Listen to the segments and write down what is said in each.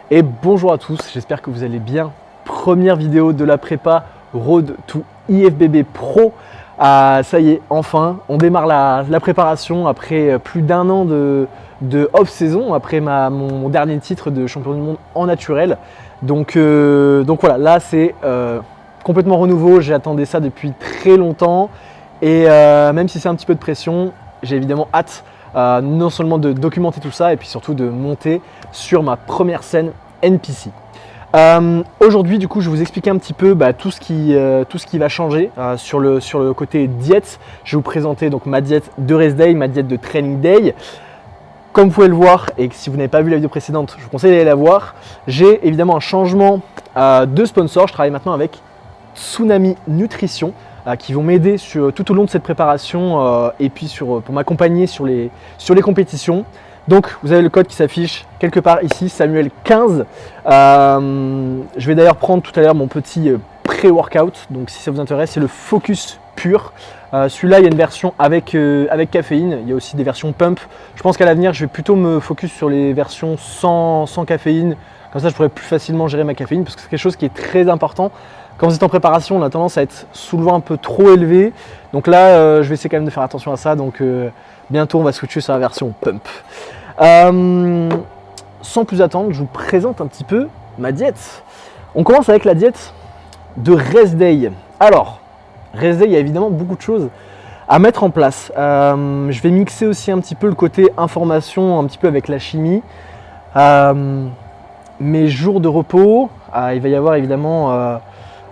Et bonjour à tous, j'espère que vous allez bien. Première vidéo de la prépa Road to IFBB Pro. Ça y est, enfin, on démarre la préparation après plus d'un an de off-saison, après mon dernier titre de champion du monde en naturel. Donc voilà, là c'est complètement renouveau, j'attendais ça depuis très longtemps. Et même si c'est un petit peu de pression, j'ai évidemment hâte non seulement de documenter tout ça et puis surtout de monter sur ma première scène NPC. Aujourd'hui, du coup, je vais vous expliquer un petit peu tout ce qui va changer sur le côté diète. Je vais vous présenter donc ma diète de rest day, ma diète de training day. Comme vous pouvez le voir, et si vous n'avez pas vu la vidéo précédente, je vous conseille d'aller la voir. J'ai évidemment un changement de sponsor. Je travaille maintenant avec Tsunami Nutrition qui vont m'aider tout au long de cette préparation et puis pour m'accompagner sur les compétitions. Donc vous avez le code qui s'affiche quelque part ici, Samuel15. Je vais d'ailleurs prendre tout à l'heure mon petit pré-workout. Donc si ça vous intéresse, c'est le Focus Pure. Celui-là, il y a une version avec caféine. Il y a aussi des versions pump. Je pense qu'à l'avenir, je vais plutôt me focus sur les versions sans caféine. Comme ça, je pourrais plus facilement gérer ma caféine parce que c'est quelque chose qui est très important. Quand vous êtes en préparation, on a tendance à être sous le vent un peu trop élevé. Donc là, je vais essayer quand même de faire attention à ça. Donc bientôt, on va switcher sur la version pump. Sans plus attendre, je vous présente un petit peu ma diète. On commence avec la diète de rest day. Alors, rest day, il y a évidemment beaucoup de choses à mettre en place. Je vais mixer aussi un petit peu le côté information, un petit peu avec la chimie. Mes jours de repos, il va y avoir évidemment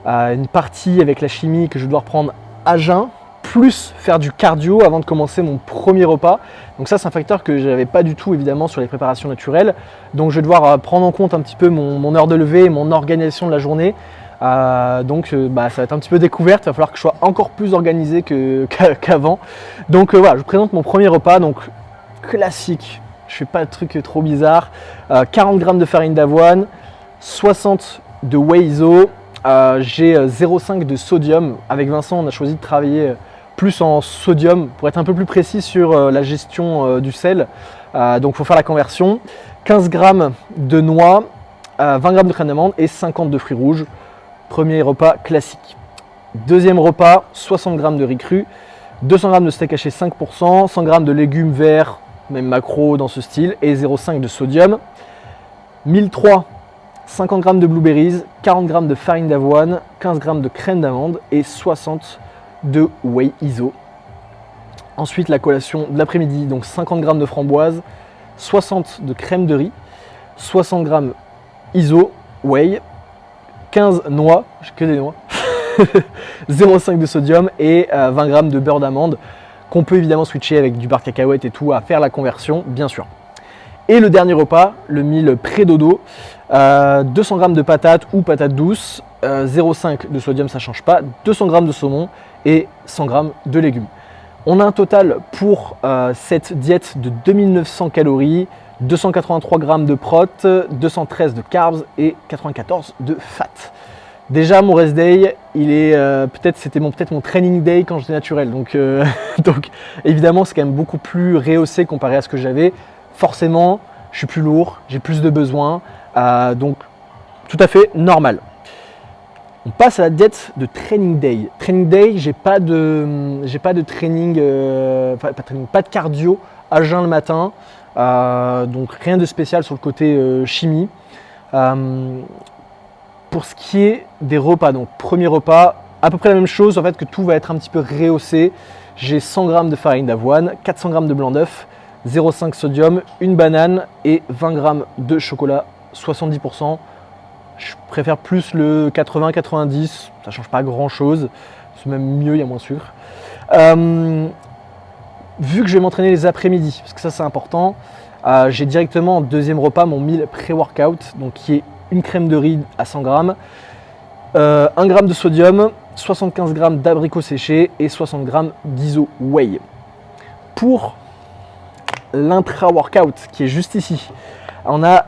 une partie avec la chimie que je dois reprendre à jeun, plus faire du cardio avant de commencer mon premier repas. Donc ça, c'est un facteur que je n'avais pas du tout évidemment sur les préparations naturelles. Donc je vais devoir prendre en compte un petit peu mon heure de lever, mon organisation de la journée. Ça va être un petit peu découverte, il va falloir que je sois encore plus organisé qu'avant. Donc voilà, je vous présente mon premier repas, donc classique, je fais pas de trucs trop bizarres. 40 g de farine d'avoine, 60 de whey iso, j'ai 0,5 de sodium. Avec Vincent, on a choisi de travailler plus en sodium pour être un peu plus précis sur la gestion du sel. Donc il faut faire la conversion. 15 g de noix, 20 g de crème d'amande et 50 de fruits rouges. Premier repas classique. Deuxième repas, 60 g de riz cru, 200 g de steak haché 5%, 100 g de légumes verts, même macro dans ce style, et 0,5 de sodium. 1003, 50 g de blueberries, 40 g de farine d'avoine, 15 g de crème d'amande et 60 de whey iso. Ensuite, la collation de l'après-midi, donc 50 g de framboises, 60 de crème de riz, 60 g iso, whey, 15 noix, j'ai que des noix, 0,5 de sodium et 20 g de beurre d'amande qu'on peut évidemment switcher avec du beurre de cacahuète et tout à faire la conversion, bien sûr. Et le dernier repas, le meal pré-dodo, 200 g de patates ou patates douces, 0,5 de sodium, ça ne change pas, 200 g de saumon et 100 g de légumes. On a un total pour cette diète de 2900 calories, 283 g de prot, 213 de carbs et 94 de fat. Déjà mon rest day, c'était peut-être mon training day quand j'étais naturel. Donc évidemment c'est quand même beaucoup plus rehaussé comparé à ce que j'avais. Forcément, je suis plus lourd, j'ai plus de besoins, donc tout à fait normal. On passe à la diète de training day. Training day, j'ai pas de training, pas de cardio à jeun le matin, donc rien de spécial sur le côté chimie. Pour ce qui est des repas, donc premier repas, à peu près la même chose, en fait que tout va être un petit peu rehaussé. J'ai 100 g de farine d'avoine, 400 g de blanc d'œuf, 0,5 sodium, une banane et 20 g de chocolat 70%. Je préfère plus le 80-90, ça change pas grand chose, c'est même mieux, il y a moins de sucre. Vu que je vais m'entraîner les après-midi, parce que ça c'est important, j'ai directement en deuxième repas mon meal pré-workout, donc qui est une crème de riz à 100 g, 1 g de sodium, 75 g d'abricots séchés et 60 g d'iso whey. Pour l'intra-workout qui est juste ici, on a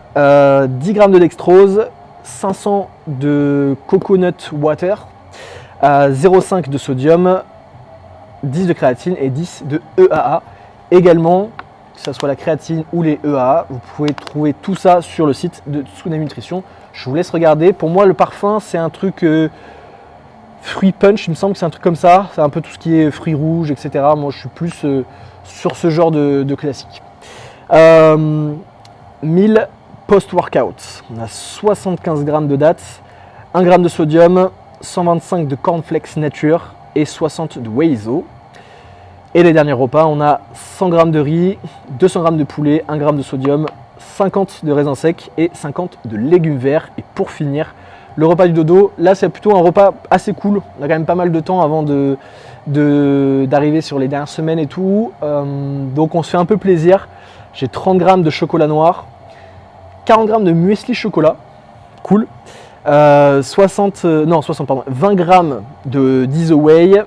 10 g de dextrose, 500 de coconut water, 0,5 de sodium, 10 de créatine et 10 de EAA. Également que ce soit la créatine ou les EAA. Vous pouvez trouver tout ça sur le site de Tsunami Nutrition. Je vous laisse regarder. Pour moi, le parfum, c'est un truc fruit punch, il me semble que c'est un truc comme ça. C'est un peu tout ce qui est fruits rouges, etc. Moi, je suis plus sur ce genre de classique. 1000 post-workout. On a 75 g de dattes, 1 g de sodium, 125 de cornflakes nature et 60 de whey iso. Et les derniers repas, on a 100 g de riz, 200 g de poulet, 1 g de sodium, 50 de raisins secs et 50 de légumes verts. Et pour finir, le repas du dodo. Là, c'est plutôt un repas assez cool. On a quand même pas mal de temps avant d'arriver sur les dernières semaines et tout. Donc, on se fait un peu plaisir. J'ai 30 g de chocolat noir, 40 g de muesli chocolat. Cool. 20 g d'Iso Whey,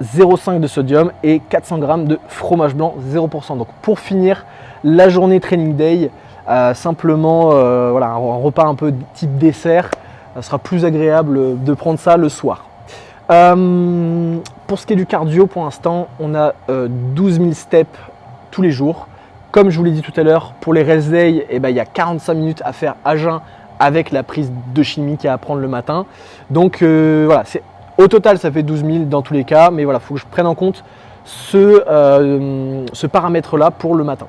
0,5 de sodium et 400 g de fromage blanc 0%. Donc pour finir la journée training day, simplement voilà, un repas un peu type dessert, ça sera plus agréable de prendre ça le soir. Pour ce qui est du cardio, pour l'instant, on a 12 000 steps tous les jours. Comme je vous l'ai dit tout à l'heure, pour les rest days, il y a 45 minutes à faire à jeun avec la prise de chimie qu'il y a à prendre le matin. Donc voilà, au total, ça fait 12 000 dans tous les cas, mais voilà, il faut que je prenne en compte ce paramètre-là pour le matin.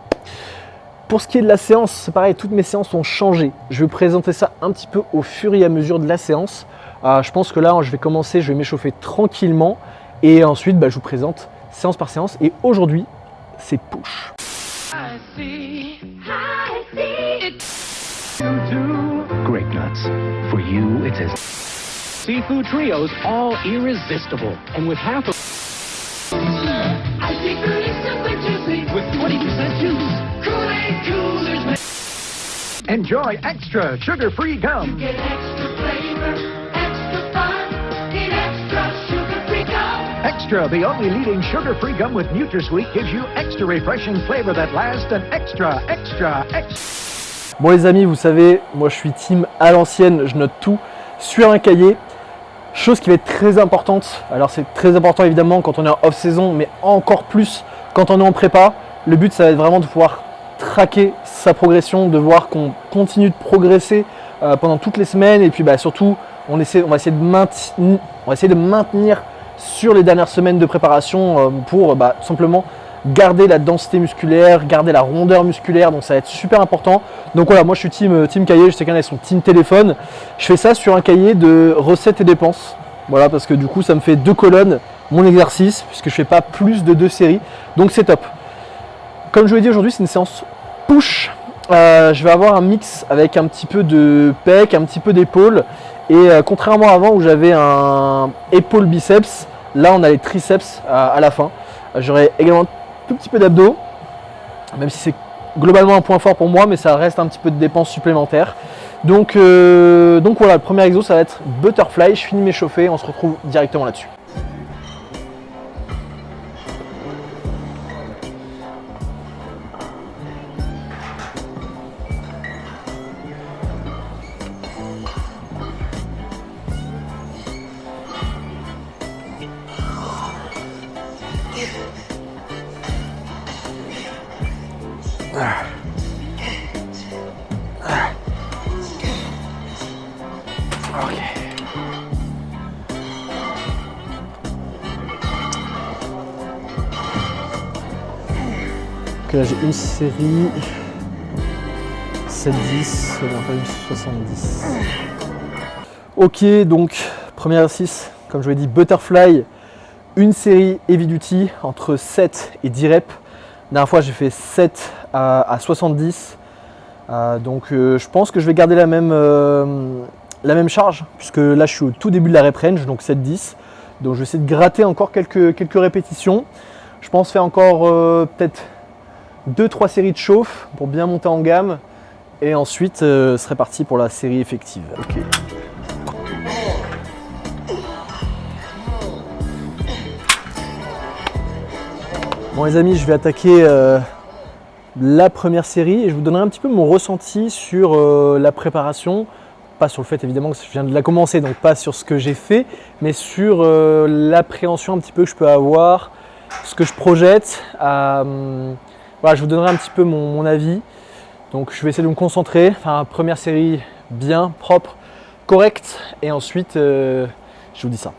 Pour ce qui est de la séance, c'est pareil, toutes mes séances ont changé. Je vais vous présenter ça un petit peu au fur et à mesure de la séance. Je pense que là, je vais commencer, je vais m'échauffer tranquillement et ensuite, je vous présente séance par séance. Et aujourd'hui, c'est push. Grape nuts. For you, it's as seafood trios, all irresistible, and with half of with 20% juice. Kool-Aid Coolers. Enjoy extra sugar-free gum. You get extra flavor, extra fun, get extra sugar-free gum. Extra, the only leading sugar-free gum with NutraSweet, gives you extra refreshing flavor that lasts an extra. Bon les amis, vous savez, moi je suis team à l'ancienne, je note tout sur un cahier. Chose qui va être très importante, alors c'est très important évidemment quand on est en off-saison, mais encore plus quand on est en prépa. Le but ça va être vraiment de pouvoir traquer sa progression, de voir qu'on continue de progresser pendant toutes les semaines. Et puis surtout, on va essayer de maintenir sur les dernières semaines de préparation pour simplement garder la densité musculaire, garder la rondeur musculaire, donc ça va être super important. Donc voilà, moi je suis team cahier, je sais qu'il y en a qui sont team téléphone. Je fais ça sur un cahier de recettes et dépenses, voilà, parce que du coup ça me fait 2 colonnes, mon exercice, puisque je fais pas plus de 2 séries, donc c'est top. Comme je vous l'ai dit, aujourd'hui c'est une séance push. Je vais avoir un mix avec un petit peu de pec, un petit peu d'épaule, et contrairement à avant où j'avais un épaule biceps, là on a les triceps à la fin. J'aurai également tout petit peu d'abdos, même si c'est globalement un point fort pour moi, mais ça reste un petit peu de dépenses supplémentaires. Donc voilà, le premier exo ça va être butterfly. Je finis m'échauffer, on se retrouve directement là-dessus. Ok. Donc là j'ai une série 7-10, non pas une 70. Ok, donc premier exercice, comme je vous l'ai dit, butterfly, une série heavy duty entre 7 et 10 reps. La dernière fois j'ai fait 7 à 70. Donc je pense que je vais garder la même charge, puisque là je suis au tout début de la rep range, donc 7-10. Donc je vais essayer de gratter encore quelques répétitions. Je pense faire encore peut-être 2-3 séries de chauffe pour bien monter en gamme. Et ensuite ce serait parti pour la série effective. Okay. Bon les amis, je vais attaquer la première série et je vous donnerai un petit peu mon ressenti sur la préparation. Pas sur le fait évidemment que je viens de la commencer, donc pas sur ce que j'ai fait, mais sur l'appréhension un petit peu que je peux avoir, ce que je projette. voilà, je vous donnerai un petit peu mon avis. Donc je vais essayer de me concentrer, enfin première série bien, propre, correcte, et ensuite je vous dis ça.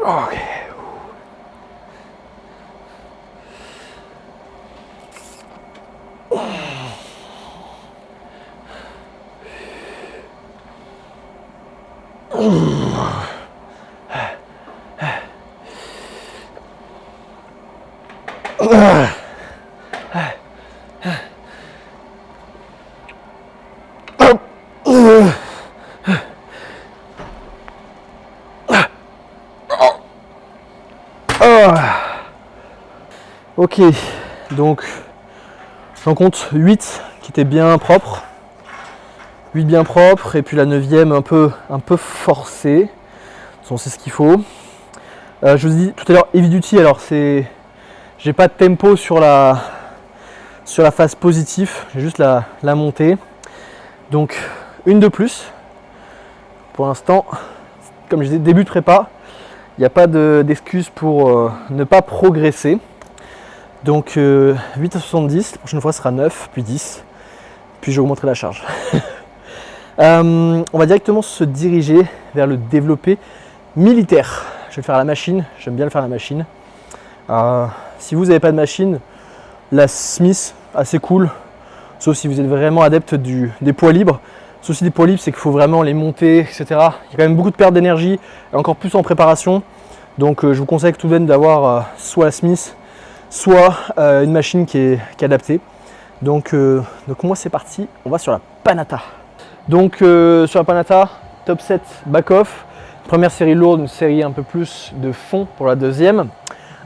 Ok. Ok, donc j'en compte 8 qui étaient bien propres. 8 bien propres, et puis la 9e un peu forcée. De toute façon, c'est ce qu'il faut. Je vous ai dit tout à l'heure heavy duty, alors j'ai pas de tempo sur la phase positive, j'ai juste la montée. Donc une de plus. Pour l'instant, comme je disais, début de prépa, il n'y a pas d'excuse pour ne pas progresser. Donc 8 à 70, la prochaine fois ce sera 9, puis 10, puis j'augmenterai la charge. On va directement se diriger vers le développé militaire. Je vais le faire à la machine, j'aime bien le faire à la machine. Si vous n'avez pas de machine, la Smith, assez cool, sauf si vous êtes vraiment adepte des poids libres. Le souci des poids libres, c'est qu'il faut vraiment les monter, etc. Il y a quand même beaucoup de perte d'énergie, et encore plus en préparation. Donc je vous conseille tout de même d'avoir soit la Smith, soit une machine qui est adaptée. Donc moi c'est parti, on va sur la Panata. Donc sur la Panata, top 7 back-off. Première série lourde, une série un peu plus de fond pour la deuxième.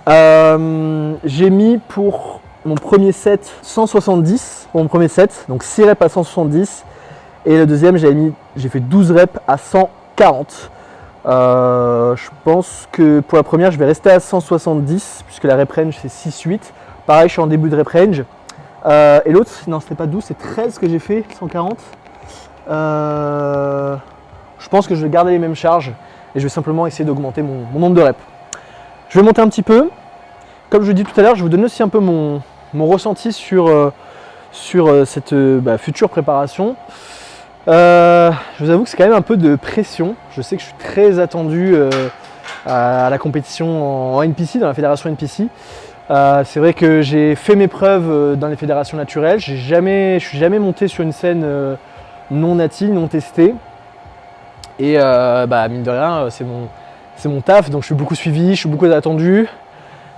J'ai mis pour mon premier set 170 pour mon premier set, donc 6 reps à 170. Et le deuxième, j'ai fait 12 reps à 140. Je pense que pour la première, je vais rester à 170 puisque la rep range c'est 6-8. Pareil, je suis en début de rep range. Et l'autre, non, c'était pas 12, c'est 13 que j'ai fait, 140. Je pense que je vais garder les mêmes charges et je vais simplement essayer d'augmenter mon nombre de reps. Je vais monter un petit peu. Comme je vous dis tout à l'heure, je vais vous donner aussi un peu mon ressenti sur cette future préparation. Je vous avoue que c'est quand même un peu de pression. Je sais que je suis très attendu à la compétition en NPC, dans la fédération NPC. C'est vrai que j'ai fait mes preuves dans les fédérations naturelles. Je suis jamais monté sur une scène non native, non testée. Et mine de rien, c'est mon taf, donc je suis beaucoup suivi, je suis beaucoup attendu.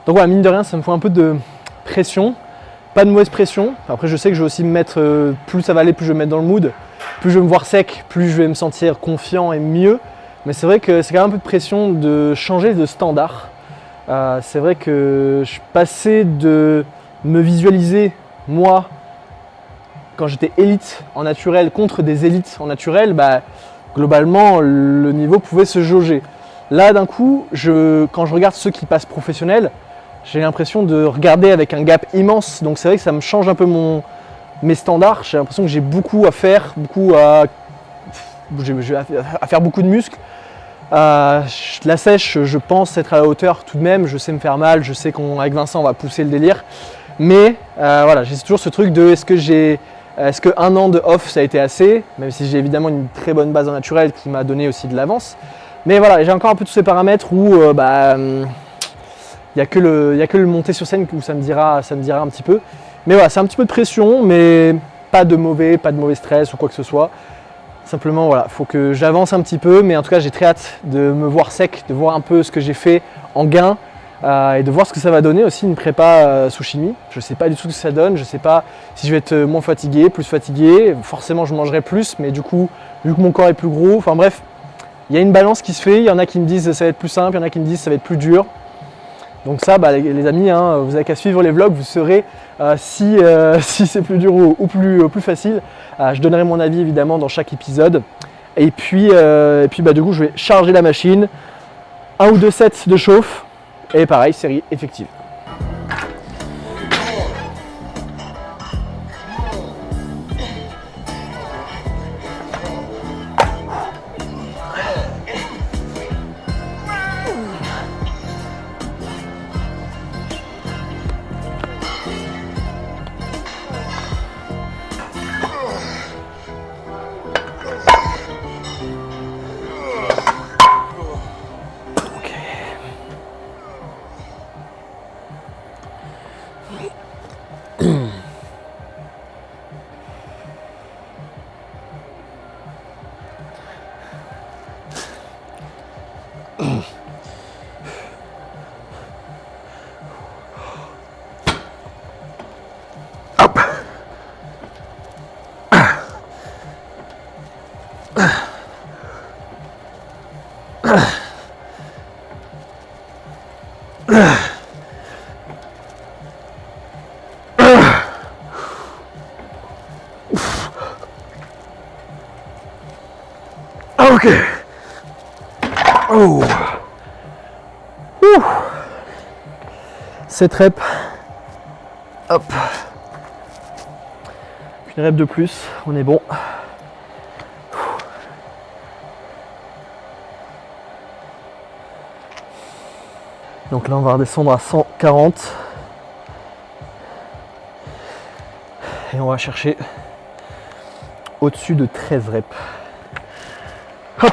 Donc voilà, mine de rien, ça me fait un peu de pression. Pas de mauvaise pression. Après, je sais que je vais aussi me mettre, plus ça va aller, plus je vais me mettre dans le mood. Plus je vais me voir sec, plus je vais me sentir confiant et mieux. Mais c'est vrai que c'est quand même un peu de pression de changer de standard. C'est vrai que je suis passé de me visualiser, moi, quand j'étais élite en naturel contre des élites en naturel, globalement, le niveau pouvait se jauger. Là, d'un coup, quand je regarde ceux qui passent professionnels, j'ai l'impression de regarder avec un gap immense. Donc c'est vrai que ça me change un peu mes standards. J'ai l'impression que j'ai beaucoup à faire, à faire beaucoup de muscles. La sèche, je pense être à la hauteur tout de même. Je sais me faire mal, je sais qu'avec Vincent, on va pousser le délire. Mais voilà, j'ai toujours ce truc de est-ce qu'un an de off, ça a été assez? Même si j'ai évidemment une très bonne base en naturel qui m'a donné aussi de l'avance. Mais voilà, j'ai encore un peu tous ces paramètres où il n'y a que le monter sur scène où ça me dira un petit peu. Mais voilà, c'est un petit peu de pression, mais pas de mauvais stress ou quoi que ce soit. Simplement, voilà, il faut que j'avance un petit peu, mais en tout cas, j'ai très hâte de me voir sec, de voir un peu ce que j'ai fait en gain et de voir ce que ça va donner aussi une prépa sous chimie. Je ne sais pas du tout ce que ça donne, je ne sais pas si je vais être moins fatigué, plus fatigué. Forcément, je mangerai plus, mais du coup, vu que mon corps est plus gros, enfin bref, il y a une balance qui se fait. Il y en a qui me disent ça va être plus simple, il y en a qui me disent ça va être plus dur. Donc ça, les amis, hein, vous n'avez qu'à suivre les vlogs, vous saurez si c'est plus dur ou plus facile. Je donnerai mon avis évidemment dans chaque épisode. Et puis du coup, je vais charger la machine, 1 ou 2 sets de chauffe, et pareil, série effective. Ok. Oh. 7 reps. Hop. Une rep de plus, on est bon. Donc là on va redescendre à 140. Et on va chercher au-dessus de 13 reps. Hop.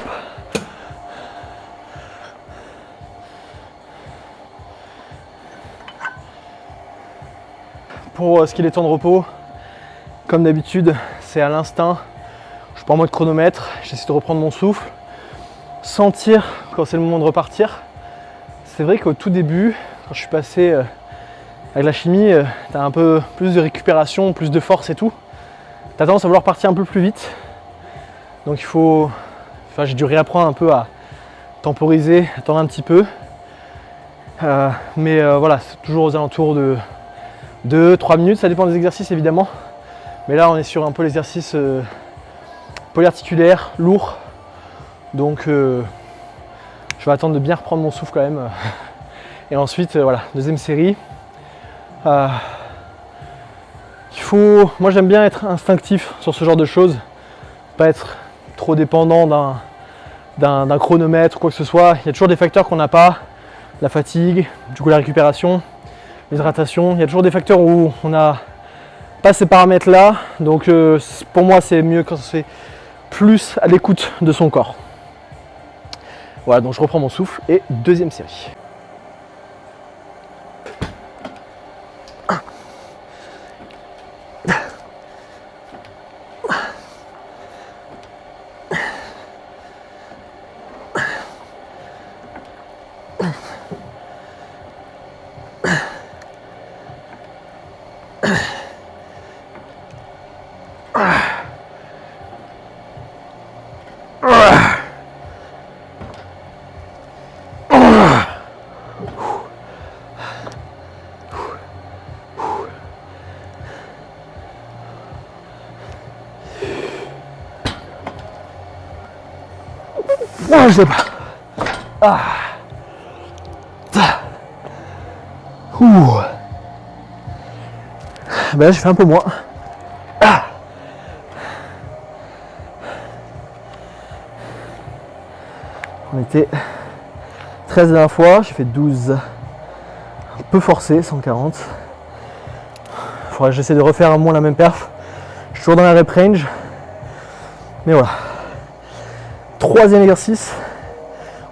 Pour ce qui est des temps de repos, comme d'habitude, c'est à l'instinct. Je suis pas en mode chronomètre, j'essaie de reprendre mon souffle, sentir quand c'est le moment de repartir. C'est vrai qu'au tout début, quand je suis passé avec la chimie, tu as un peu plus de récupération, plus de force et tout. Tu as tendance à vouloir partir un peu plus vite. Donc il faut... Enfin, j'ai dû réapprendre un peu à temporiser, attendre un petit peu. Mais voilà, c'est toujours aux alentours de 2-3 minutes, ça dépend des exercices évidemment. Mais là, on est sur un peu l'exercice polyarticulaire, lourd. Donc je vais attendre de bien reprendre mon souffle quand même. Et ensuite, voilà, deuxième série. Moi j'aime bien être instinctif sur ce genre de choses. Pas être trop dépendant d'un chronomètre ou quoi que ce soit. Il y a toujours des facteurs qu'on n'a pas. La fatigue, du coup la récupération, l'hydratation. Il y a toujours des facteurs où on n'a pas ces paramètres là. Donc pour moi c'est mieux quand on se fait plus à l'écoute de son corps. Voilà, donc je reprends mon souffle et deuxième série. Non, je sais pas. Ben là, je fais un peu moins. On était 13 la dernière fois, j'ai fait 12. Un peu forcé, 140. Faudrait que j'essaie de refaire à moins la même perf. Je suis toujours dans la rep range. Mais voilà. Troisième exercice.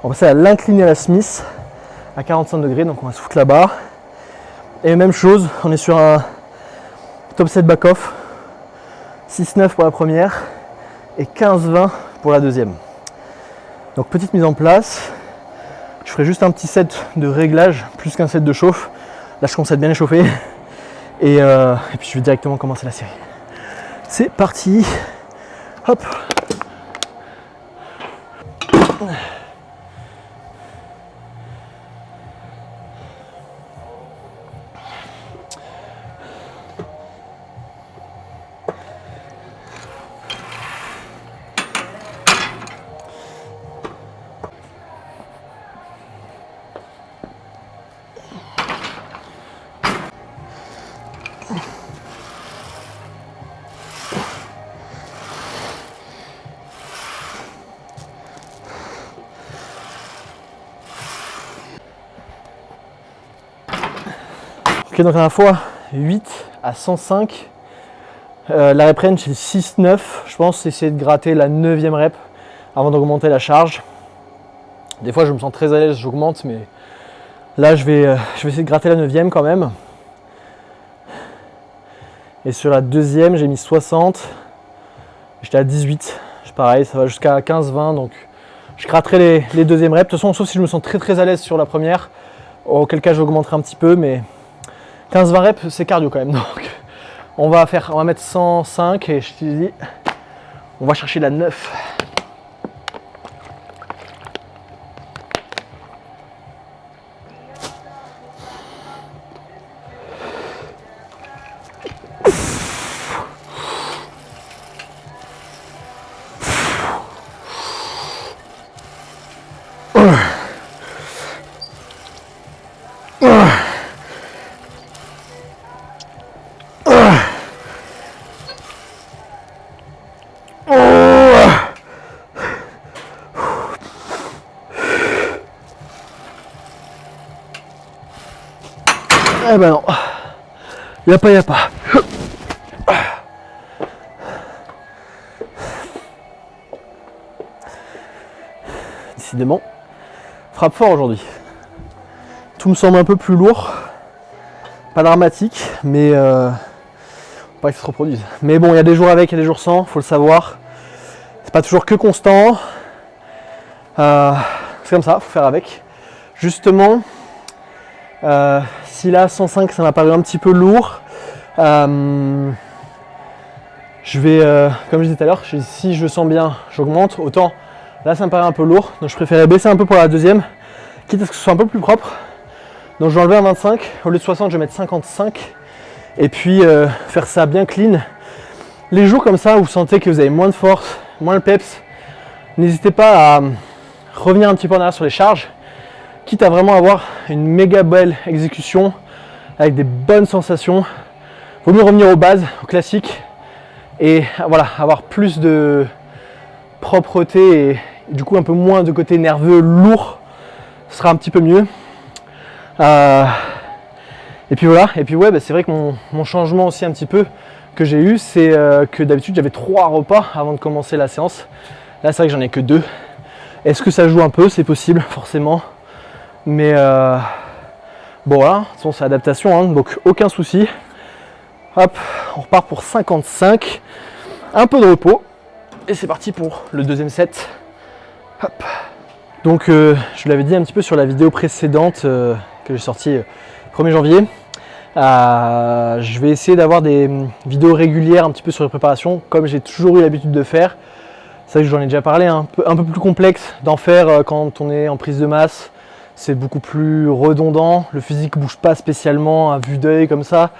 On va passer à l'incliné à la Smith à 45 degrés. Donc on va se foutre là-bas. Et même chose, on est sur un top set back-off. 6-9 pour la première et 15-20 pour la deuxième. Donc petite mise en place. Je ferai juste un petit set de réglage plus qu'un set de chauffe. Là je commence à être bien échauffé. Et puis je vais directement commencer la série. C'est parti. Hop. donc la dernière fois, 8 à 105. La rep range, c'est 6-9. Je pense essayer de gratter la 9e rep avant d'augmenter la charge. Des fois, je me sens très à l'aise, j'augmente, mais là, je vais essayer de gratter la 9e quand même. Et sur la deuxième, j'ai mis 60. J'étais à 18. Pareil, ça va jusqu'à 15-20. Donc, je gratterai les deuxièmes reps. De toute façon, sauf si je me sens très à l'aise sur la première, auquel cas j'augmenterai un petit peu. Mais 15-20 reps, c'est cardio quand même. Donc, on va mettre 105 et je te dis, on va chercher la 9. Eh ben non, y a pas. Décidément, frappe fort aujourd'hui. Tout me semble un peu plus lourd, pas dramatique, mais pas que ça se reproduise. Mais bon, il y a des jours avec, il y a des jours sans, faut le savoir. C'est pas toujours que constant. C'est comme ça, faut faire avec. Justement. Si là 105 ça m'a paru un petit peu lourd, je vais, comme je disais tout à l'heure, si je sens bien j'augmente, autant là ça me paraît un peu lourd, donc je préférais baisser un peu pour la deuxième, quitte à ce que ce soit un peu plus propre. Donc je vais enlever un 25, au lieu de 60 je vais mettre 55 et puis faire ça bien clean. Les jours comme ça où vous sentez que vous avez moins de force, moins le peps, n'hésitez pas à revenir un petit peu en arrière sur les charges. Quitte à vraiment avoir une méga belle exécution avec des bonnes sensations, vaut mieux revenir aux bases, aux classiques et voilà, avoir plus de propreté et du coup un peu moins de côté nerveux, lourd, ce sera un petit peu mieux. Et puis voilà, et puis ouais, c'est vrai que mon changement aussi un petit peu que j'ai eu, c'est que d'habitude j'avais 3 repas avant de commencer la séance. Là c'est vrai que j'en ai que 2. Est-ce que ça joue un peu? C'est possible, forcément. Mais bon voilà, de toute façon c'est l'adaptation, hein, donc aucun souci. Hop, on repart pour 55, un peu de repos, et c'est parti pour le deuxième set. Hop. Donc je vous l'avais dit un petit peu sur la vidéo précédente que j'ai sortie 1er janvier. Je vais essayer d'avoir des vidéos régulières un petit peu sur les préparations, comme j'ai toujours eu l'habitude de faire. C'est vrai que j'en ai déjà parlé, un peu plus complexe d'en faire quand on est en prise de masse. C'est beaucoup plus redondant, le physique ne bouge pas spécialement à vue d'œil comme ça.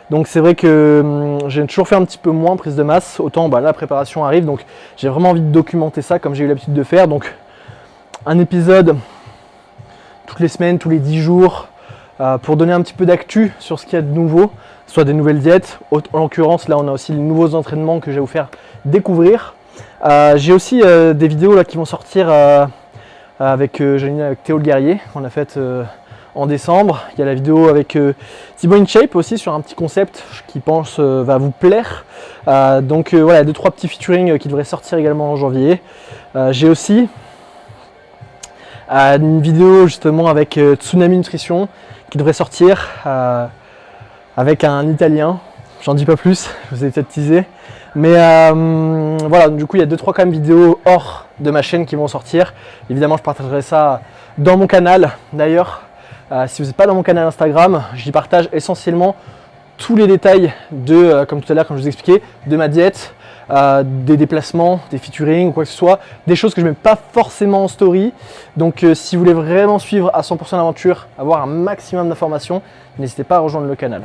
Donc c'est vrai que j'ai toujours fait un petit peu moins prise de masse, autant la préparation arrive, donc j'ai vraiment envie de documenter ça comme j'ai eu l'habitude de faire. Donc un épisode toutes les semaines, tous les 10 jours, pour donner un petit peu d'actu sur ce qu'il y a de nouveau, soit des nouvelles diètes. En l'occurrence là on a aussi les nouveaux entraînements que je vais vous faire découvrir. J'ai aussi des vidéos là qui vont sortir avec Théo le Guerrier qu'on a fait en décembre. Il y a la vidéo avec Thibaut InShape aussi sur un petit concept qui pense va vous plaire. Donc voilà, 2-3 petits featuring qui devraient sortir également en janvier. J'ai aussi une vidéo justement avec Tsunami Nutrition qui devrait sortir avec un Italien. J'en dis pas plus, je vous ai peut-être teasé. Mais voilà, du coup il y a 2-3 quand même vidéos hors de ma chaîne qui vont sortir. Évidemment je partagerai ça dans mon canal. D'ailleurs, si vous n'êtes pas dans mon canal Instagram, j'y partage essentiellement tous les détails de, comme tout à l'heure, comme je vous expliquais, de ma diète, des déplacements, des featuring ou quoi que ce soit, des choses que je ne mets pas forcément en story. Donc si vous voulez vraiment suivre à 100% l'aventure, avoir un maximum d'informations, n'hésitez pas à rejoindre le canal.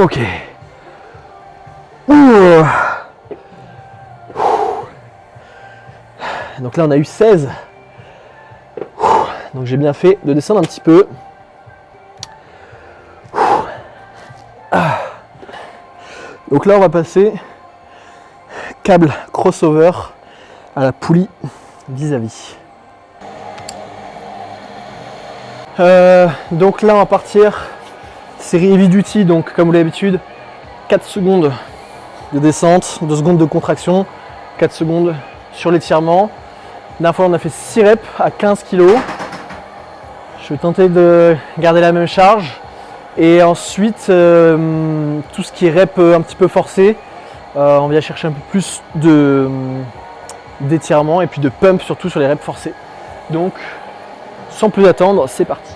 Ok. Ouh. Donc là on a eu 16. Donc j'ai bien fait de descendre un petit peu. Donc là on va passer câble crossover à la poulie vis-à-vis. Donc là on va partir série heavy duty, donc comme vous l'habitude, 4 secondes de descente, 2 secondes de contraction, 4 secondes sur l'étirement. La dernière fois on a fait 6 reps à 15 kg. Je vais tenter de garder la même charge. Et ensuite, tout ce qui est rep un petit peu forcé, on vient chercher un peu plus d'étirement et puis de pump surtout sur les reps forcés. Donc, sans plus attendre, c'est parti.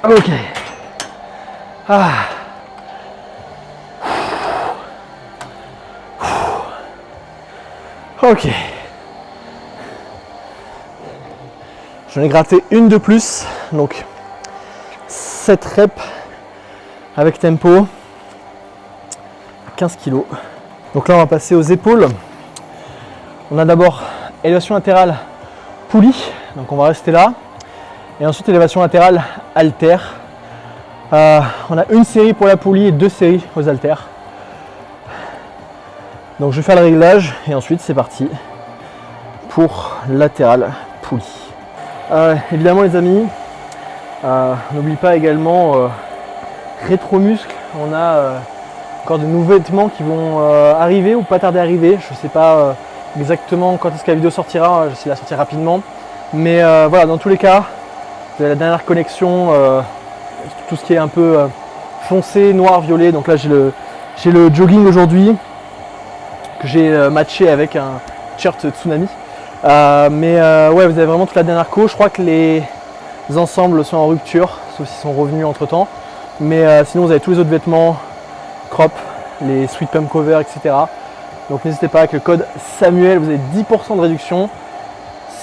Ok. Ok. J'en ai gratté une de plus, donc 7 reps avec tempo, 15 kg. Donc là on va passer aux épaules. On a d'abord élévation latérale poulie, donc on va rester là. Et ensuite élévation latérale haltère. On a une série pour la poulie et 2 séries aux haltères. Donc je vais faire le réglage et ensuite c'est parti pour latéral poulie. Évidemment les amis, n'oublie pas également rétromuscle. On a encore de nouveaux vêtements qui vont arriver ou pas tarder à arriver. Je ne sais pas exactement quand est-ce que la vidéo sortira, j'essaie de la sortir rapidement. Mais voilà, dans tous les cas, vous avez la dernière connexion, tout ce qui est un peu foncé, noir, violet. Donc là j'ai le jogging aujourd'hui que j'ai matché avec un t-shirt Tsunami. Ouais, vous avez vraiment toute la dernière co. Je crois que les ensembles sont en rupture, sauf s'ils sont revenus entre temps. Mais sinon vous avez tous les autres vêtements, crop, les sweat pump cover, etc. Donc n'hésitez pas avec le code Samuel, vous avez 10% de réduction.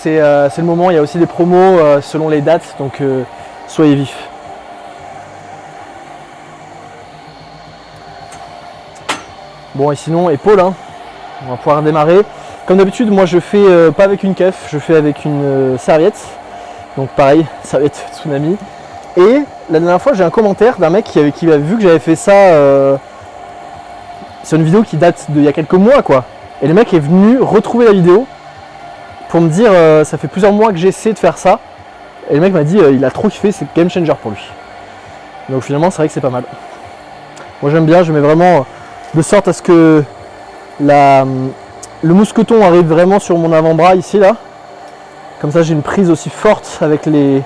C'est le moment, il y a aussi des promos selon les dates, donc soyez vifs. Bon et sinon épaules, hein. On va pouvoir démarrer. Comme d'habitude, moi je fais pas avec une kef, je fais avec une serviette. Donc pareil, serviette Tsunami. Et la dernière fois, j'ai un commentaire d'un mec qui avait vu que j'avais fait ça. C'est une vidéo qui date d'il y a quelques mois, quoi. Et le mec est venu retrouver la vidéo pour me dire ça fait plusieurs mois que j'essaie de faire ça. Et le mec m'a dit il a trop kiffé, c'est game changer pour lui. Donc finalement, c'est vrai que c'est pas mal. Moi j'aime bien, je mets vraiment de sorte à ce que le mousqueton arrive vraiment sur mon avant-bras ici là. Comme ça j'ai une prise aussi forte avec les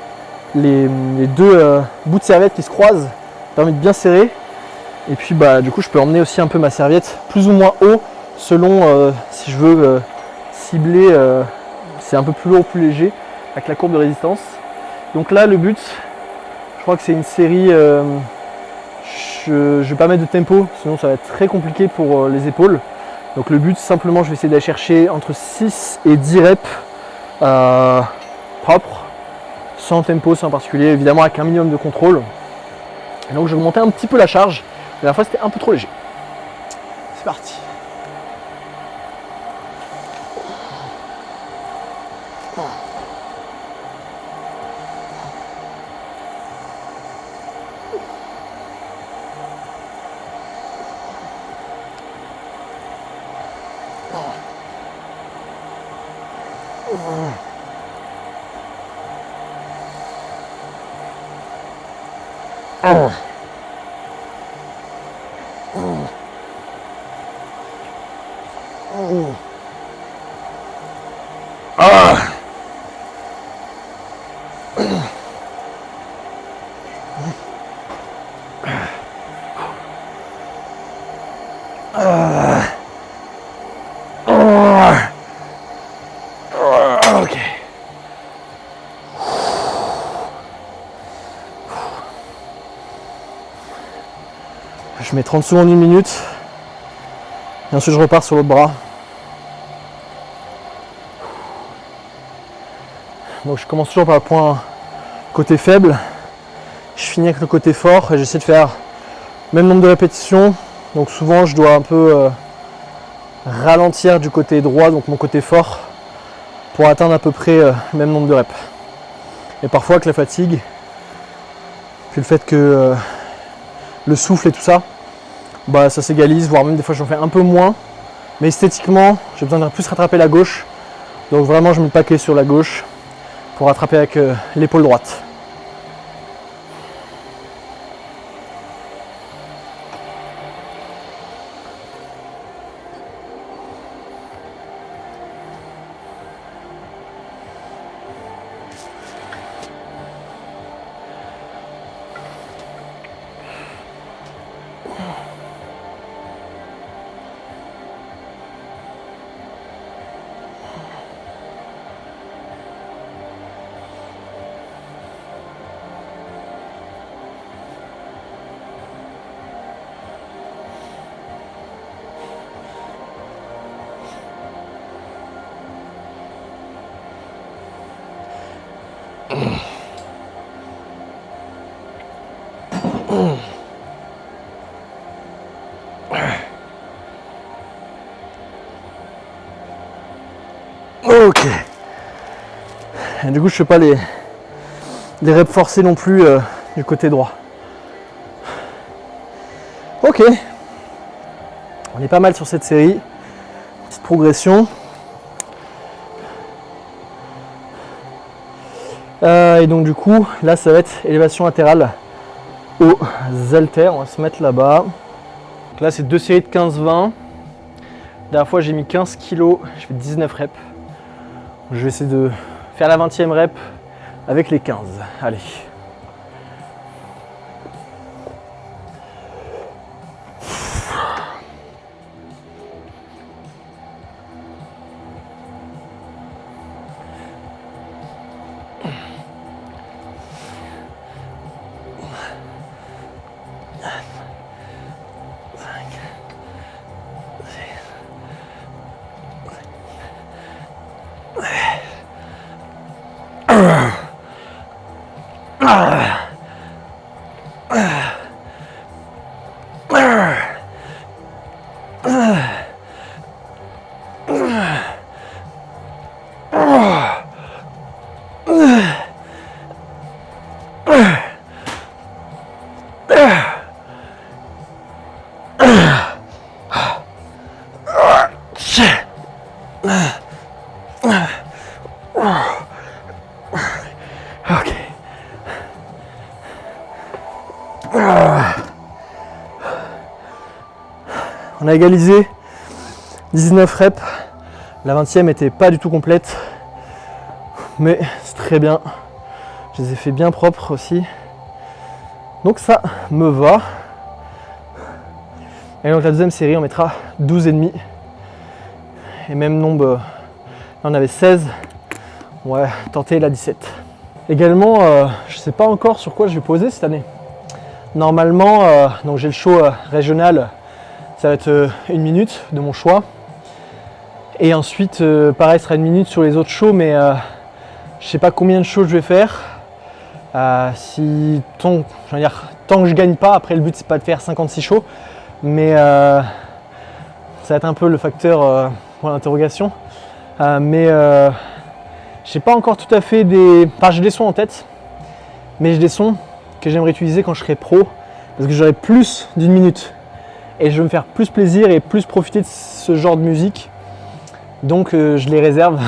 deux bouts de serviette qui se croisent. Ça permet de bien serrer. Et puis bah du coup je peux emmener aussi un peu ma serviette plus ou moins haut selon si je veux cibler, c'est un peu plus lourd ou plus léger avec la courbe de résistance. Donc là le but, je crois que c'est une série, je vais pas mettre de tempo sinon ça va être très compliqué pour les épaules. Donc le but, simplement, je vais essayer d'aller chercher entre 6 et 10 reps propres, sans tempo, sans particulier, évidemment avec un minimum de contrôle. Et donc je vais augmenter un petit peu la charge. La dernière fois, c'était un peu trop léger. C'est parti. Ok. Je mets 30 secondes, 1 minute. Et ensuite je repars sur l'autre bras. Donc je commence toujours par le point côté faible. Je finis avec le côté fort et j'essaie de faire le même nombre de répétitions. Donc souvent je dois un peu ralentir du côté droit, donc mon côté fort, pour atteindre à peu près le même nombre de reps. Et parfois avec la fatigue, puis le fait que le souffle et tout ça, bah, ça s'égalise, voire même des fois j'en fais un peu moins. Mais esthétiquement, j'ai besoin de plus rattraper la gauche. Donc vraiment je mets le paquet sur la gauche pour rattraper avec l'épaule droite. Ok. Et du coup, je fais pas les reps forcés non plus du côté droit. Ok. On est pas mal sur cette série. Petite progression. Et donc du coup, là, ça va être élévation latérale aux haltères. On va se mettre là-bas. Donc là, c'est 2 séries de 15-20. La dernière fois, j'ai mis 15 kg. Je fais 19 reps. Je vais essayer de faire la 20e rep avec les 15. Allez. Ok. On a égalisé 19 reps. La 20e était pas du tout complète, mais c'est très bien. Je les ai fait bien propres aussi. Donc ça me va. Et donc la deuxième série, on mettra 12,5. Et même nombre, là on avait 16. On va tenter la 17. Également, je ne sais pas encore sur quoi je vais poser cette année. Normalement, donc j'ai le show régional, ça va être 1 minute de mon choix. Et ensuite, pareil, ce sera 1 minute sur les autres shows, mais je sais pas combien de shows je vais faire. Tant que je gagne pas, après le but c'est pas de faire 56 shows, mais ça va être un peu le facteur pour l'interrogation. Mais j'ai pas encore tout à fait Enfin, j'ai des sons en tête, mais j'ai des sons que j'aimerais utiliser quand je serai pro, parce que j'aurai plus d'1 minute. Et je vais me faire plus plaisir et plus profiter de ce genre de musique. Donc je les réserve,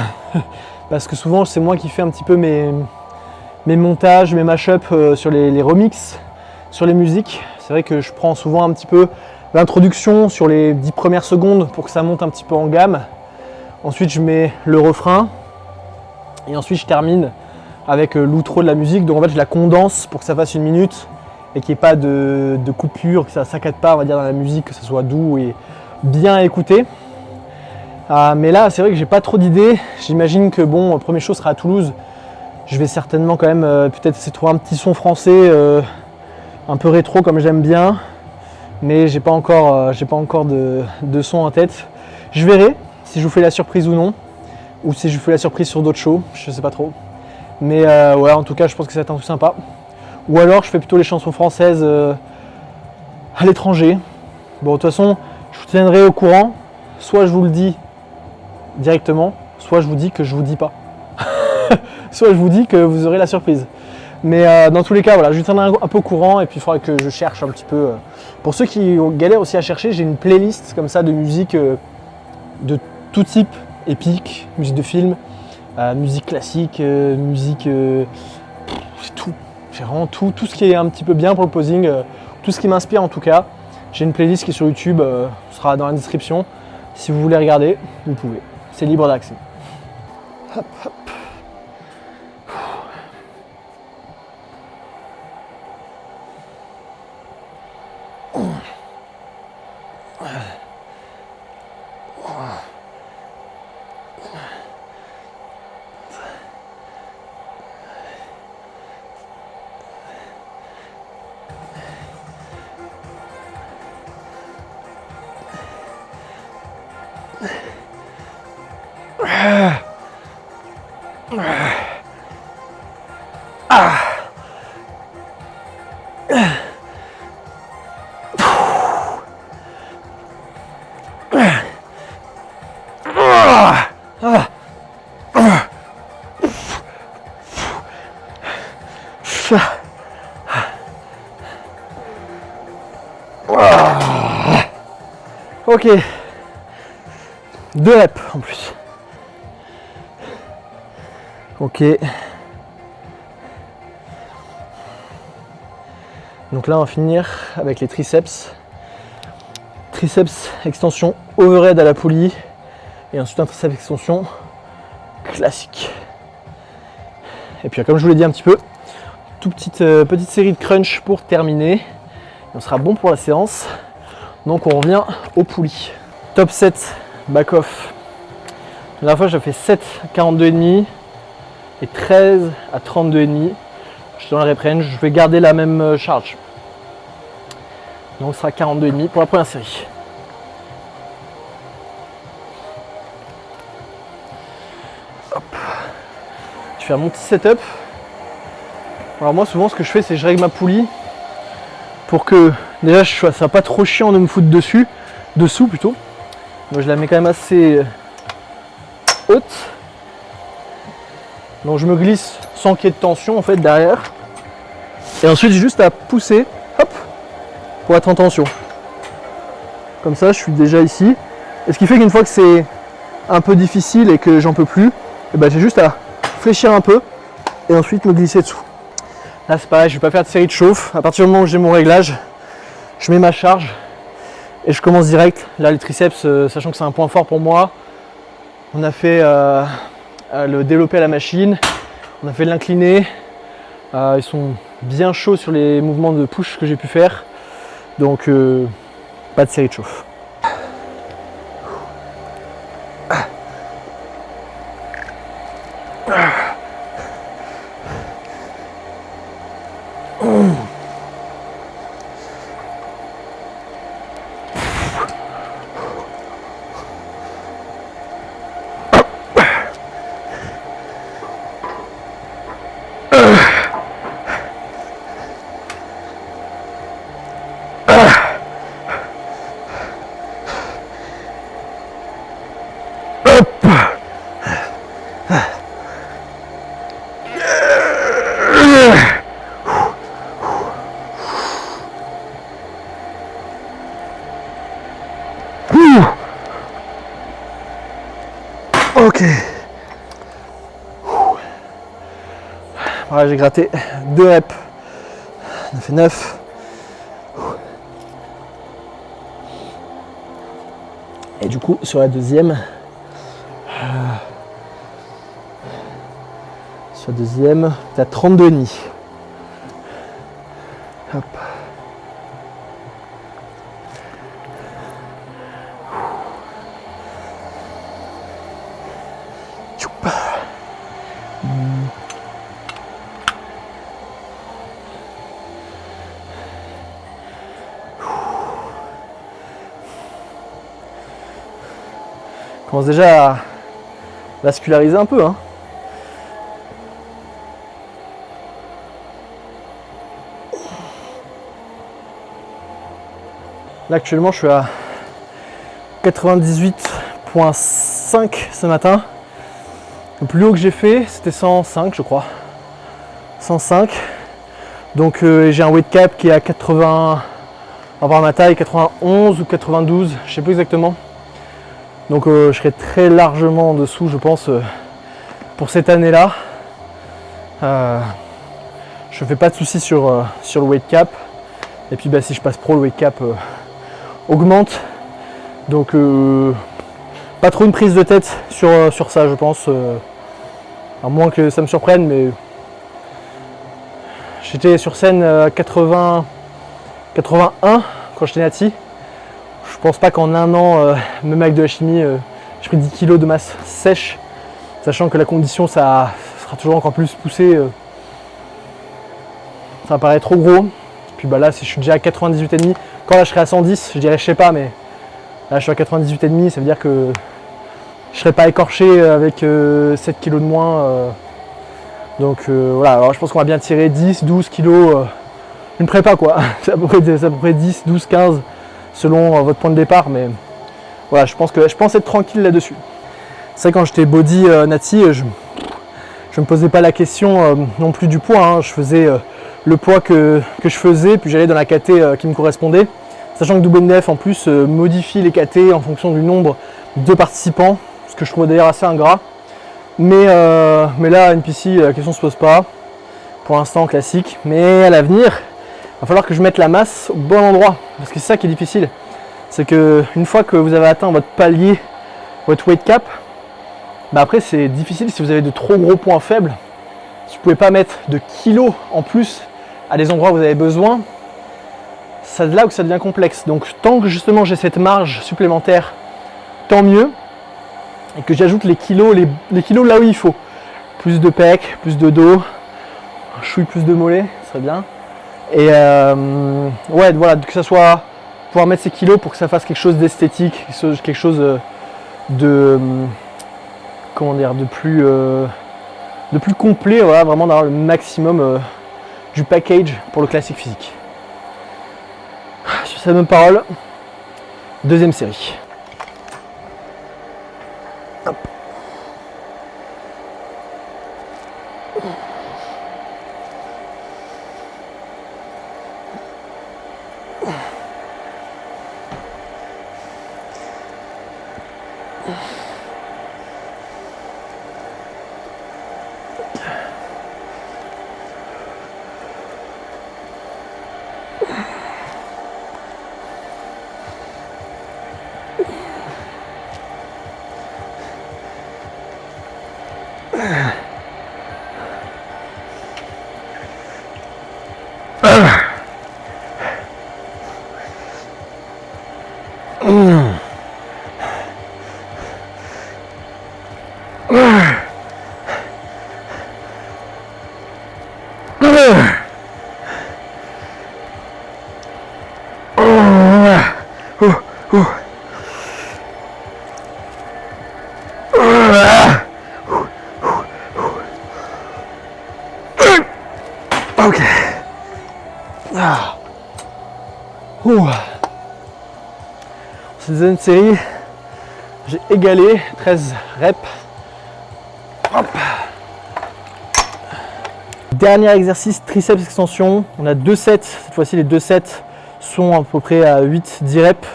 parce que souvent c'est moi qui fais un petit peu mes montages, mes mashups sur les remixes, sur les musiques. C'est vrai que je prends souvent un petit peu l'introduction sur les 10 premières secondes pour que ça monte un petit peu en gamme. Ensuite je mets le refrain et ensuite je termine avec l'outro de la musique. Donc en fait je la condense pour que ça fasse 1 minute et qu'il n'y ait pas de coupure, que ça ne saccade pas, on va dire, dans la musique, que ça soit doux et bien à écouter. Mais là c'est vrai que j'ai pas trop d'idées. J'imagine que bon, le premier show sera à Toulouse. Je vais certainement quand même peut-être essayer de trouver un petit son français un peu rétro comme j'aime bien, mais j'ai pas encore de son en tête. Je verrai si je vous fais la surprise ou non, ou si je vous fais la surprise sur d'autres shows, je sais pas trop. Mais ouais, en tout cas je pense que ça va être un truc sympa. Ou alors je fais plutôt les chansons françaises à l'étranger. Bon, de toute façon je vous tiendrai au courant, soit je vous le dis directement, soit je vous dis que je vous dis pas. Soit je vous dis que vous aurez la surprise. Mais dans tous les cas, voilà, je vous tiendrai un peu au courant et puis il faudra que je cherche un petit peu. Pour ceux qui galèrent aussi à chercher, j'ai une playlist comme ça de musique de tout type, épique, musique de film, musique classique, musique... c'est tout. J'ai vraiment tout ce qui est un petit peu bien pour le posing, tout ce qui m'inspire en tout cas. J'ai une playlist qui est sur YouTube, ce sera dans la description. Si vous voulez regarder, vous pouvez. C'est libre d'accès. Hop, hop. Ok, 2 reps en plus. Ok. Donc là on va finir avec les triceps. Triceps extension overhead à la poulie. Et ensuite un triceps extension classique. Et puis comme je vous l'ai dit un petit peu, petite série de crunch pour terminer. Et on sera bon pour la séance. Donc on revient au poulie. Top 7 back off. La dernière fois j'ai fait 7 à 42,5 et 13 à 32,5. Je suis dans la rep range, je vais garder la même charge. Donc ce sera 42,5 pour la première série. Hop. Je vais faire mon petit setup. Alors moi souvent ce que je fais c'est que je règle ma poulie pour que déjà ça soit pas trop chiant de me foutre dessous plutôt. Donc je la mets quand même assez haute. Donc je me glisse sans qu'il y ait de tension en fait derrière. Et ensuite j'ai juste à pousser, hop, pour être en tension. Comme ça je suis déjà ici. Et ce qui fait qu'une fois que c'est un peu difficile et que j'en peux plus, et ben j'ai juste à fléchir un peu et ensuite me glisser dessous. Là c'est pareil, je vais pas faire de série de chauffe. À partir du moment où j'ai mon réglage, je mets ma charge et je commence direct. Là les triceps, sachant que c'est un point fort pour moi, on a fait le développé à la machine, on a fait l'incliné. Ils sont bien chauds sur les mouvements de push que j'ai pu faire. Donc pas de série de chauffe. Ok. Voilà, j'ai gratté 2 reps. On a fait 9. Et du coup, sur la deuxième, t'as 32,5. Hop. Tchoup. Commence déjà à vasculariser un peu, hein. Là actuellement je suis à 98,5 ce matin. Le plus haut que j'ai fait c'était 105 je crois. 105. Donc j'ai un weight cap qui est à 80, on va voir ma taille, 91 ou 92, je sais plus exactement. Donc je serai très largement en dessous je pense pour cette année-là. Je fais pas de soucis sur le weight cap. Et puis bah, si je passe pro, le weight cap augmente. Donc pas trop une prise de tête sur ça je pense. À moins que ça me surprenne, mais j'étais sur scène à 81 quand j'étais nati. Je pense pas qu'en un an, même avec de la chimie, j'ai pris 10 kg de masse sèche, sachant que la condition ça sera toujours encore plus poussé. Ça me paraît trop gros. Puis bah là, si je suis déjà à 98,5, quand là je serai à 110, je dirais je sais pas, mais là je suis à 98,5, ça veut dire que je serai pas écorché avec 7 kg de moins. Donc voilà, alors je pense qu'on va bien tirer 10, 12 kg une prépa quoi. C'est à peu près 10, 12, 15 selon votre point de départ, mais voilà, je pense être tranquille là-dessus. C'est vrai, quand j'étais body nati, je me posais pas la question non plus du poids, hein. Je faisais le poids que je faisais, puis j'allais dans la KT qui me correspondait, sachant que WNF en plus modifie les KT en fonction du nombre de participants, ce que je trouve d'ailleurs assez ingrat. Mais là, à NPC, la question se pose pas. Pour l'instant, classique. Mais à l'avenir, il va falloir que je mette la masse au bon endroit. Parce que c'est ça qui est difficile. C'est qu'une fois que vous avez atteint votre palier, votre weight cap, bah après c'est difficile si vous avez de trop gros points faibles. Si vous ne pouvez pas mettre de kilos en plus à des endroits où vous avez besoin, c'est là où ça devient complexe. Donc tant que justement j'ai cette marge supplémentaire, tant mieux. Et que j'ajoute les kilos là où il faut. Plus de pecs, plus de dos, un chouille plus de mollets, ce serait bien. Et ouais, voilà, que ça soit pouvoir mettre ces kilos pour que ça fasse quelque chose d'esthétique, quelque chose de comment dire, de plus complet, voilà, vraiment d'avoir le maximum du package pour le classique physique. Sur cette même parole, deuxième série. Hop. Ok. Ah. Cette deuxième série, j'ai égalé 13 reps. Hop. Dernier exercice, triceps extension. On a 2 sets. Cette fois-ci, les 2 sets sont à peu près à 8-10 reps.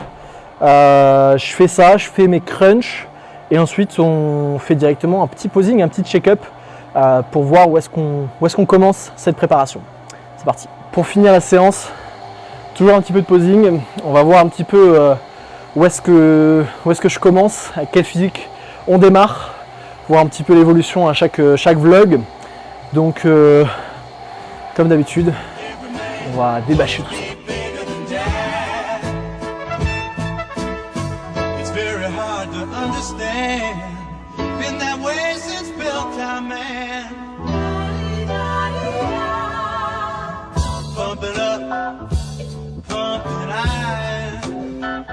Je fais ça, je fais mes crunchs Et ensuite, on fait directement un petit posing, un petit check-up pour voir où est-ce qu'on commence cette préparation. C'est parti. Pour finir la séance, toujours un petit peu de posing. On va voir un petit peu où est-ce que je commence, avec quel physique on démarre, voir un petit peu l'évolution à chaque vlog. Donc, comme d'habitude, on va débâcher tout ça. It's very hard to understand. Been that way since built time, man. Pump it up, pump it iron.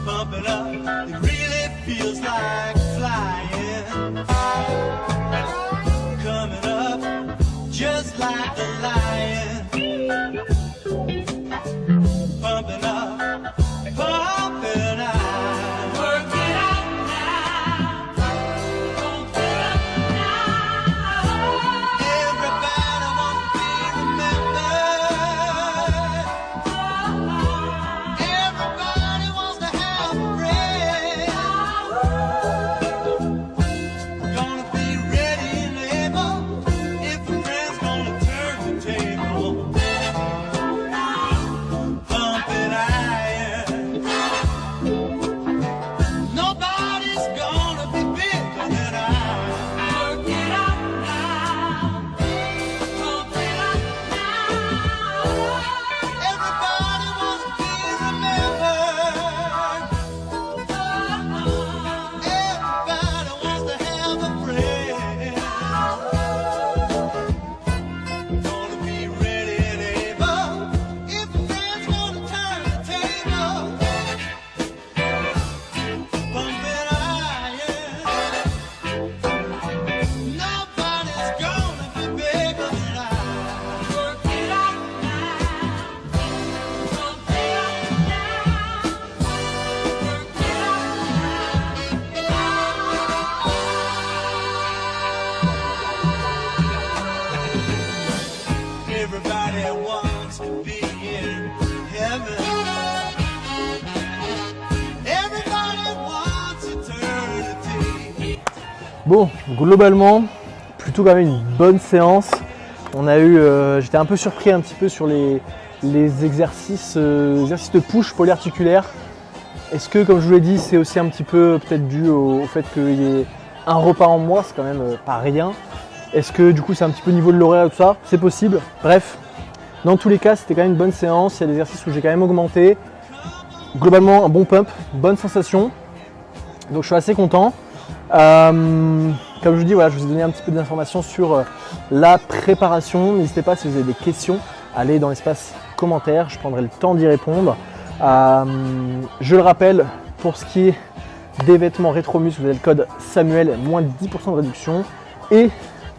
Pump it up, it really feels like flying. Coming up, just like a lion. Pumping up, pumping out. Work it out now. Pump it up now. Everybody wants to be remembered. Everybody wants to have a friend. Gonna be ready and able if a friend's gonna turn the table. Pumping iron. Nobody's gonna be bigger than I. Work it out now. Pump it up now. Everybody wants to be remembered. Everybody wants to have a friend. Gonna be ready and able if a friend's gonna turn the table. Pumping iron. Nobody's gonna be bigger than I. Work it out now. Pump it up now. Work it out now. Everybody wants to be in heaven. Everybody wants eternity. Bon, globalement, plutôt quand même une bonne séance. On a eu, j'étais un peu surpris un petit peu sur les exercices de push polyarticulaire. Est-ce que, comme je vous l'ai dit, c'est aussi un petit peu peut-être dû au fait qu'il y ait un repas en moins, c'est quand même pas rien. Est-ce que du coup c'est un petit peu au niveau de l'horaire et tout ça? C'est possible. Bref, dans tous les cas, c'était quand même une bonne séance. Il y a des exercices où j'ai quand même augmenté. Globalement, un bon pump, bonne sensation. Donc je suis assez content. Comme je vous dis, voilà, je vous ai donné un petit peu d'informations sur la préparation. N'hésitez pas, si vous avez des questions, à aller dans l'espace commentaires. Je prendrai le temps d'y répondre. Je le rappelle, pour ce qui est des vêtements Rétromuscle, vous avez le code Samuel, moins de 10% de réduction. Et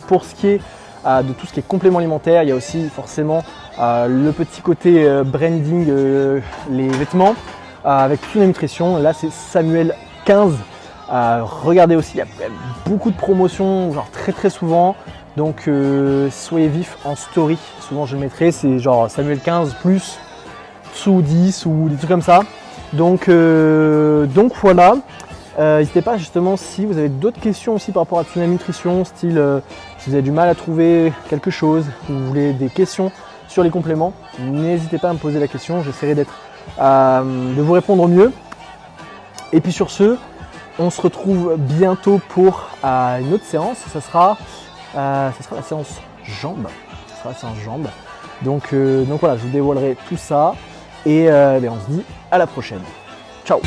pour ce qui est de tout ce qui est complément alimentaire, il y a aussi forcément le petit côté branding, les vêtements, avec toute la nutrition. Là, c'est Samuel 15. Regardez aussi, il y a beaucoup de promotions, genre très souvent. Donc soyez vifs en story. Souvent je le mettrai, c'est genre Samuel 15 plus sous 10 ou des trucs comme ça. Donc voilà. N'hésitez pas justement si vous avez d'autres questions aussi par rapport à Tsunami Nutrition, style si vous avez du mal à trouver quelque chose, ou vous voulez des questions sur les compléments, n'hésitez pas à me poser la question, j'essaierai de vous répondre au mieux. Et puis sur ce, on se retrouve bientôt pour une autre séance. Ça sera la séance jambes. Donc voilà, je vous dévoilerai tout ça. Et on se dit à la prochaine. Ciao!